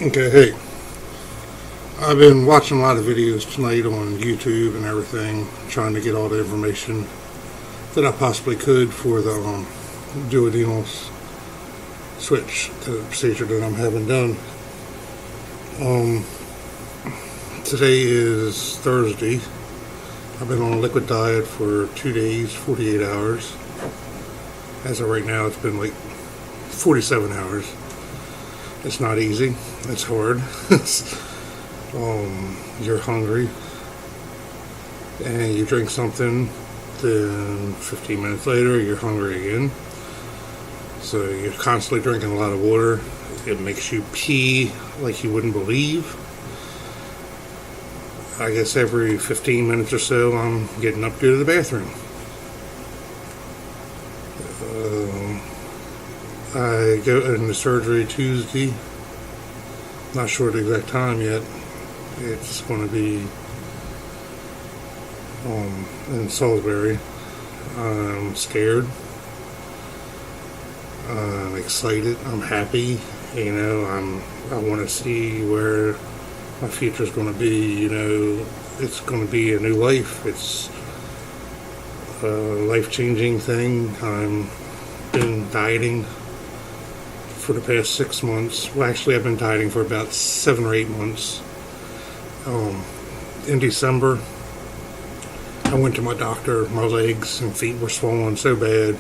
Okay, hey, I've been watching a lot of videos tonight on YouTube and everything, trying to get all the information that I possibly could for the duodenal switch, the procedure that I'm having done. Today is Thursday. I've been on a liquid diet for 2 days, 48 hours. As of right now, it's been like 47 hours. It's not easy. It's hard. You're hungry, and you drink something. Then 15 minutes later, you're hungry again. So you're constantly drinking a lot of water. It makes you pee like you wouldn't believe. I guess every 15 minutes or so, I'm getting up to go to the bathroom. I go into surgery Tuesday. Not sure the exact time yet. It's going to be in Salisbury. I'm scared. I'm excited. I'm happy. I want to see where my future is going to be. It's going to be a new life. It's a life-changing thing. I've been dieting for the past 6 months. Well, actually, I've been dieting for about 7 or 8 months. In December, I went to my doctor. My legs and feet were swollen so bad.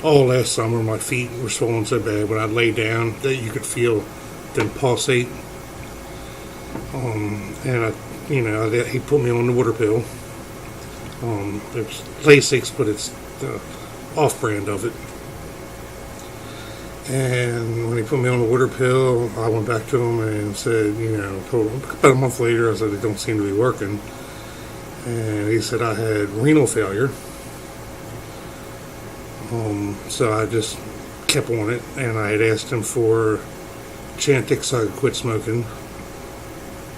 All last summer, my feet were swollen so bad when I lay down that you could feel them pulsate. He put me on the water pill. It's Lasix, but it's the off-brand of it. And when he put me on the water pill, I went back to him and said, told him about a month later, I said, it don't seem to be working. And he said I had renal failure. So I just kept on it, and I had asked him for Chantix so I could quit smoking.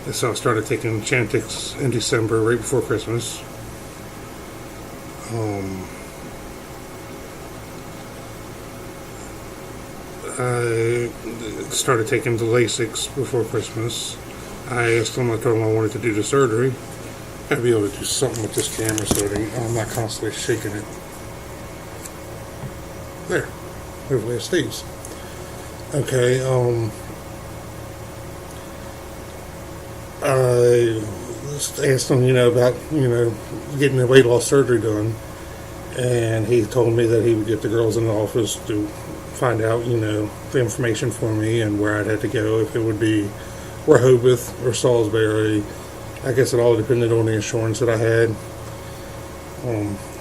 And so I started taking Chantix in December, right before Christmas. I started taking the Lasix before Christmas. I asked him, I told him I wanted to do the surgery. I'd be able to do something with this camera so that I'm not constantly shaking it. There. Hopefully it stays. Okay, I asked him, about, getting the weight loss surgery done. And he told me that he would get the girls in the office to find out, the information for me and where I'd have to go, if it would be Rehoboth or Salisbury. I guess it all depended on the insurance that I had.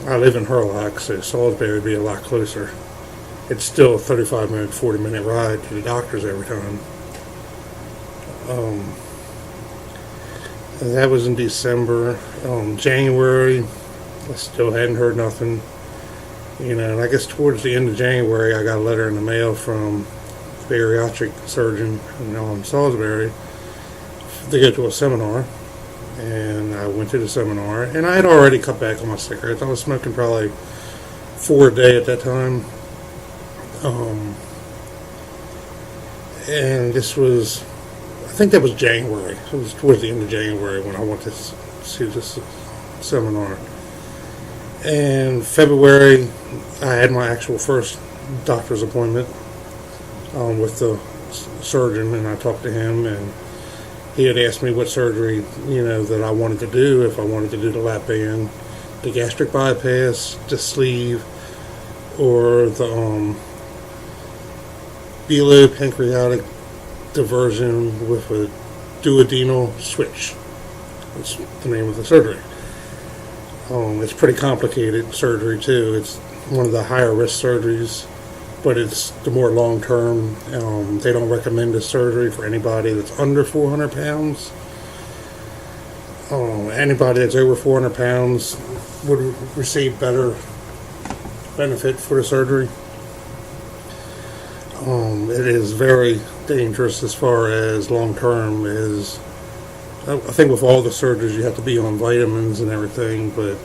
I live in Hurlock, so Salisbury would be a lot closer. It's still a 35-minute, 40-minute ride to the doctors every time. And that was in December. January, I still hadn't heard nothing. And I guess towards the end of January, I got a letter in the mail from the bariatric surgeon in Salisbury to go to a seminar. And I went to the seminar, and I had already cut back on my cigarettes. I was smoking probably 4 a day at that time. And this was, I think that was January. It was towards the end of January when I went to see this seminar. And February, I had my actual first doctor's appointment with the surgeon, and I talked to him, and he had asked me what surgery, that I wanted to do, if I wanted to do the lap band, the gastric bypass, the sleeve, or the biliopancreatic diversion with a duodenal switch. That's the name of the surgery. It's pretty complicated surgery too. It's one of the higher risk surgeries, but it's the more long term. They don't recommend this surgery for anybody that's under 400 pounds. Anybody that's over 400 pounds would receive better benefit for the surgery. It is very dangerous as far as long term is. I think with all the surgeries you have to be on vitamins and everything, but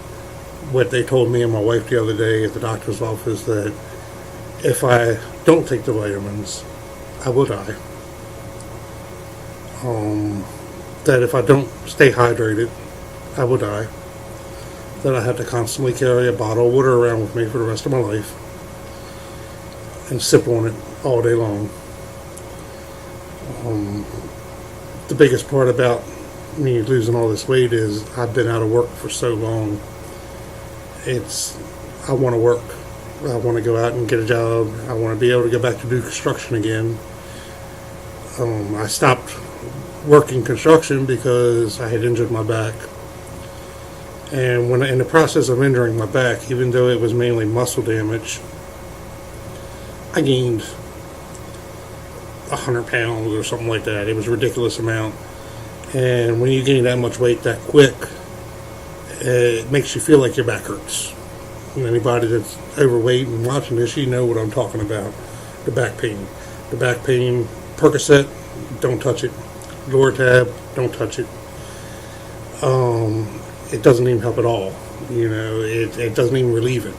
what they told me and my wife the other day at the doctor's office, that if I don't take the vitamins, I will die. that if I don't stay hydrated, I will die. That I have to constantly carry a bottle of water around with me for the rest of my life and sip on it all day long. The biggest part about me losing all this weight is I've been out of work for so long. I want to work. I want to go out and get a job. I want to be able to go back to do construction again. I stopped working construction because I had injured my back. And when in the process of injuring my back, even though it was mainly muscle damage, I gained 100 pounds or something like that. It was a ridiculous amount. And when you gain that much weight that quick, it makes you feel like your back hurts. And anybody that's overweight and watching this, you know what I'm talking about. The back pain. The back pain, Percocet, don't touch it. Loratab, don't touch it. It doesn't even help at all. It doesn't even relieve it.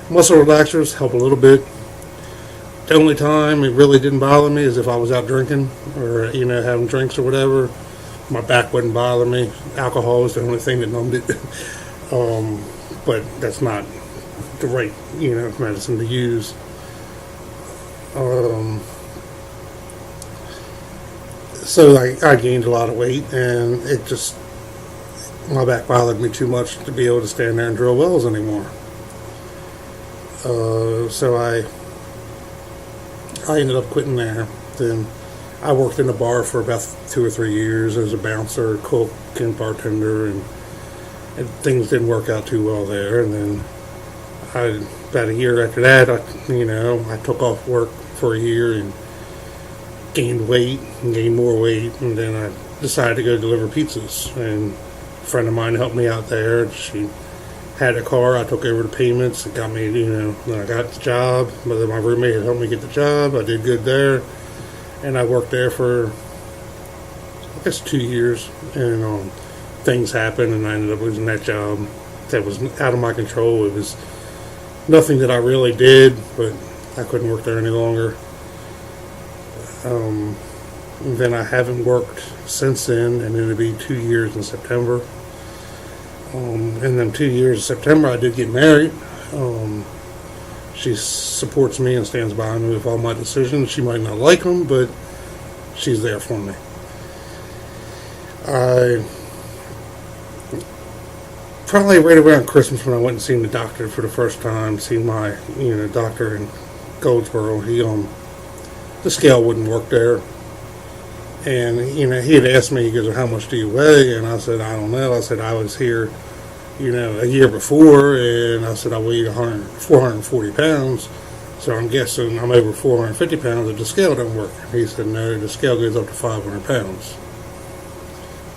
Muscle relaxers help a little bit. The only time it really didn't bother me is if I was out drinking or, having drinks or whatever. My back wouldn't bother me. Alcohol was the only thing that numbed it. But that's not the right, medicine to use. So I gained a lot of weight, and my back bothered me too much to be able to stand there and drill wells anymore. So I ended up quitting there. Then I worked in a bar for about 2 or 3 years as a bouncer, cook, and bartender, and things didn't work out too well there. And then about a year after that, I took off work for a year and gained weight and gained more weight, and then I decided to go deliver pizzas. And a friend of mine helped me out there. She had a car. I took over the payments. It got me, then I got the job. But then my roommate had helped me get the job. I did good there. And I worked there for, I guess, 2 years. And things happened, and I ended up losing that job. That was out of my control. It was nothing that I really did, but I couldn't work there any longer. And then I haven't worked since then, and it'll be 2 years in September. In them 2 years in September, I did get married. She supports me and stands by me with all my decisions. She might not like them, but she's there for me. I probably right around Christmas when I went and seen the doctor for the first time, seen my doctor in Goldsboro. The scale wouldn't work there. And, he had asked me, he goes, how much do you weigh? And I said, I don't know. I said, I was here, a year before, and I said, I weighed 440 pounds. So I'm guessing I'm over 450 pounds if the scale doesn't work. He said, no, the scale goes up to 500 pounds.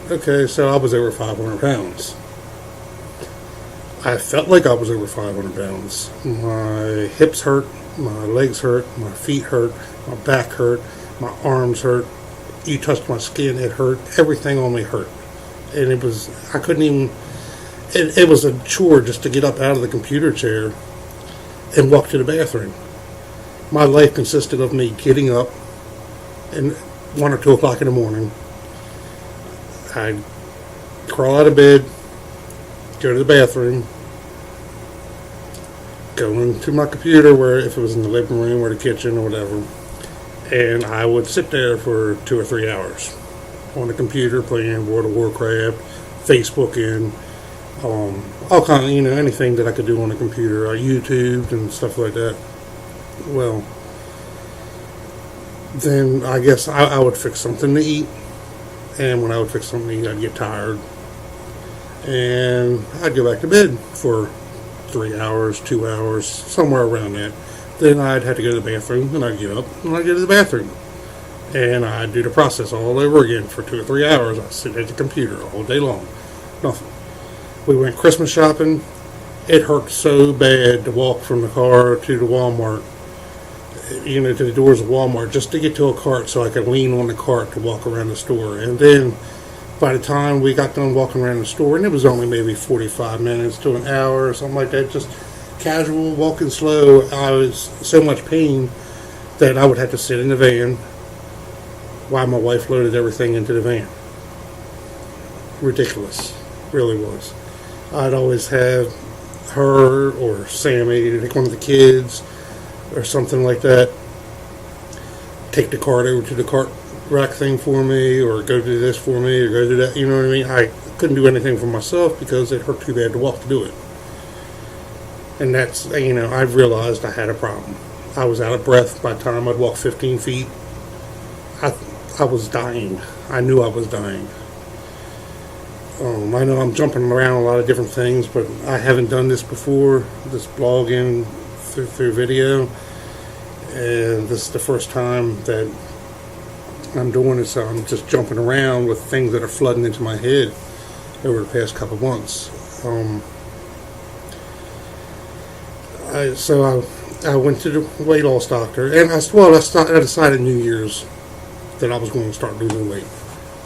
Okay, so I was over 500 pounds. I felt like I was over 500 pounds. My hips hurt, my legs hurt, my feet hurt, my back hurt, my arms hurt. You touched my skin, it hurt. Everything on me hurt. And I couldn't even, it was a chore just to get up out of the computer chair and walk to the bathroom. My life consisted of me getting up and 1 or 2 o'clock in the morning. I'd crawl out of bed, go to the bathroom, go into my computer, where if it was in the living room or the kitchen or whatever, and I would sit there for 2 or 3 hours on the computer playing World of Warcraft, Facebooking, all kind of, anything that I could do on the computer. I YouTubed and stuff like that. Well, then I guess I would fix something to eat, and when I would fix something to eat, I'd get tired, and I'd go back to bed for 3 hours, 2 hours, somewhere around that. Then I'd have to go to the bathroom, and I'd get up, and I'd go to the bathroom. And I'd do the process all over again for 2 or 3 hours. I'd sit at the computer all day long. Nothing. We went Christmas shopping. It hurt so bad to walk from the car to the Walmart, to the doors of Walmart, just to get to a cart so I could lean on the cart to walk around the store. And then by the time we got done walking around the store, and it was only maybe 45 minutes to an hour or something like that, just casual, walking slow, I was so much pain that I would have to sit in the van why my wife loaded everything into the van. Ridiculous, really was. I'd always have her or Sammy to take one of the kids or something like that, take the cart over to the cart rack thing for me, or go do this for me, or go do that. You know what I mean? I couldn't do anything for myself because it hurt too bad to walk to do it. And that's, I've realized I had a problem. I was out of breath by the time I'd walk 15 feet. I was dying. I knew I was dying. I know I'm jumping around a lot of different things, but I haven't done this before, this blogging through video. And this is the first time that I'm doing it, so I'm just jumping around with things that are flooding into my head over the past couple months. I went to the weight loss doctor, and I decided New Year's that I was going to start losing weight.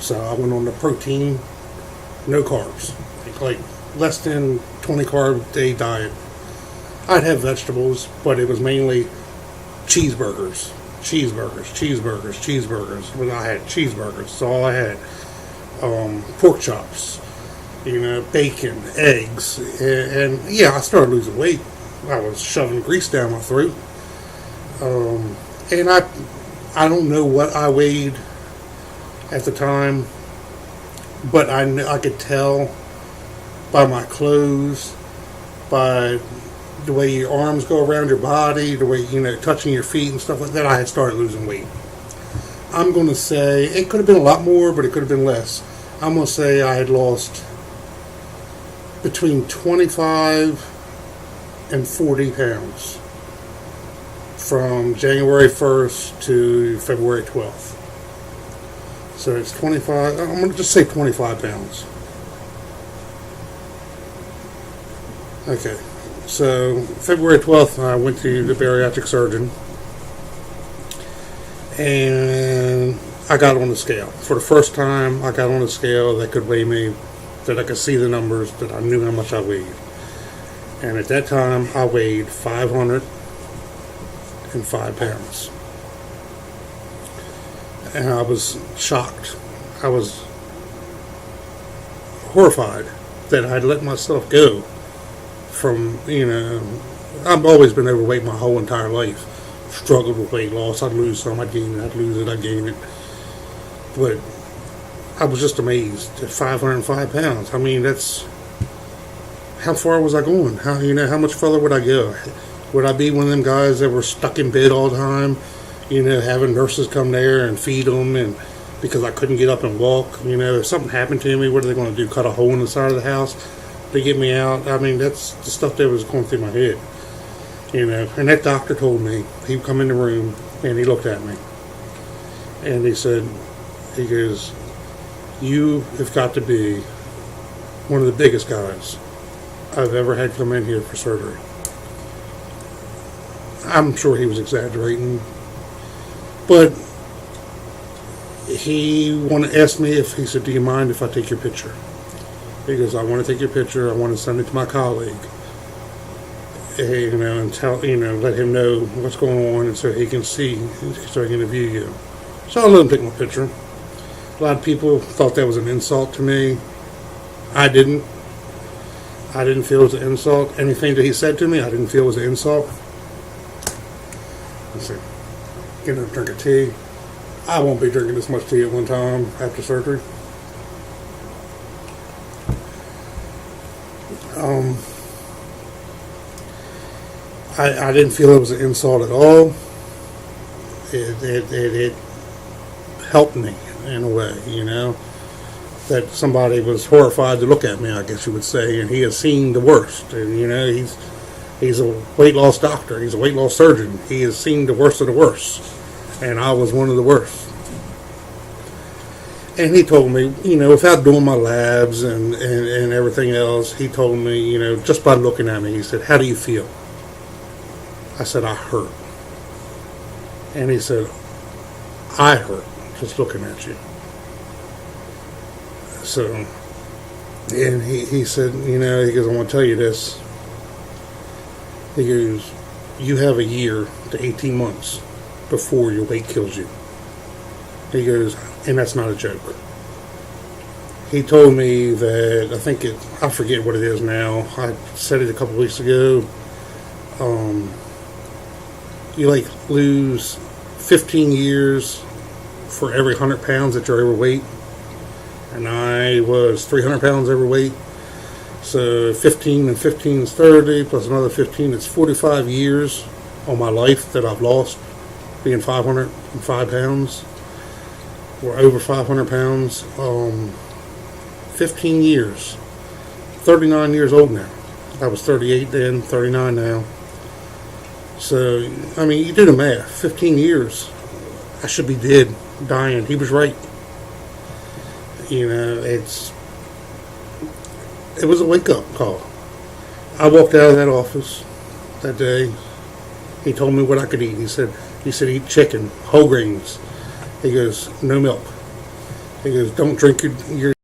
So I went on the protein, no carbs, like less than 20 carb a day diet. I'd have vegetables, but it was mainly cheeseburgers. Well, I had cheeseburgers, that's all I had. Pork chops, bacon, eggs, and yeah, I started losing weight. I was shoving grease down my throat. And I don't know what I weighed at the time, but I could tell by my clothes, by the way your arms go around your body, the way, touching your feet and stuff like that, I had started losing weight. I'm going to say, it could have been a lot more, but it could have been less. I'm going to say I had lost between 25 and 40 pounds from January 1st to February 12th. So it's 25, I'm going to just say 25 pounds. Okay, so February 12th, I went to the bariatric surgeon, and I got on the scale. For the first time, I got on a scale that could weigh me, that I could see the numbers, that I knew how much I weighed. And at that time, I weighed 505 pounds. And I was shocked. I was horrified that I'd let myself go from, I've always been overweight my whole entire life. Struggled with weight loss. I'd lose some, I'd gain it, I'd lose it, I'd gain it. But I was just amazed at 505 pounds. I mean, that's, how far was I going? How much further would I go? Would I be one of them guys that were stuck in bed all the time, having nurses come there and feed them, and because I couldn't get up and walk, if something happened to me, what are they going to do? Cut a hole in the side of the house to get me out? I mean, that's the stuff that was going through my head, And that doctor told me, he'd come in the room and he looked at me, and he goes, you have got to be one of the biggest guys I've ever had come in here for surgery. I'm sure he was exaggerating, but he asked me he said, do you mind if I take your picture? He goes, I want to take your picture. I want to send it to my colleague, and tell, let him know what's going on, and so he can see, so he can interview you. So I let him take my picture. A lot of people thought that was an insult to me. I didn't feel it was an insult. Anything that he said to me, I didn't feel was an insult. Let's see. Get a drink of tea. I won't be drinking this much tea at one time after surgery. I didn't feel it was an insult at all. It helped me in a way, that somebody was horrified to look at me, I guess you would say, and he has seen the worst. And he's a weight loss doctor, he's a weight loss surgeon. He has seen the worst of the worst, and I was one of the worst. And he told me, without doing my labs and everything else, he told me, just by looking at me, he said, how do you feel? I said, I hurt. And he said, I hurt just looking at you. So, and he said, he goes, I want to tell you this. He goes, you have a year to 18 months before your weight kills you. He goes, and that's not a joke. He told me that, I forget what it is now. I said it a couple weeks ago. You like lose 15 years for every 100 pounds that you're overweight. And I was 300 pounds overweight. So 15 and 15 is 30, plus another 15, it's 45 years on my life that I've lost being 505 pounds or over 500 pounds. 15 years. 39 years old now. I was 38 then, 39 now. So, I mean, you do the math. 15 years. I should be dead, dying. He was right. You know, it was a wake-up call. I walked out of that office that day. He told me what I could eat. He said eat chicken, whole grains. He goes, no milk. He goes, don't drink your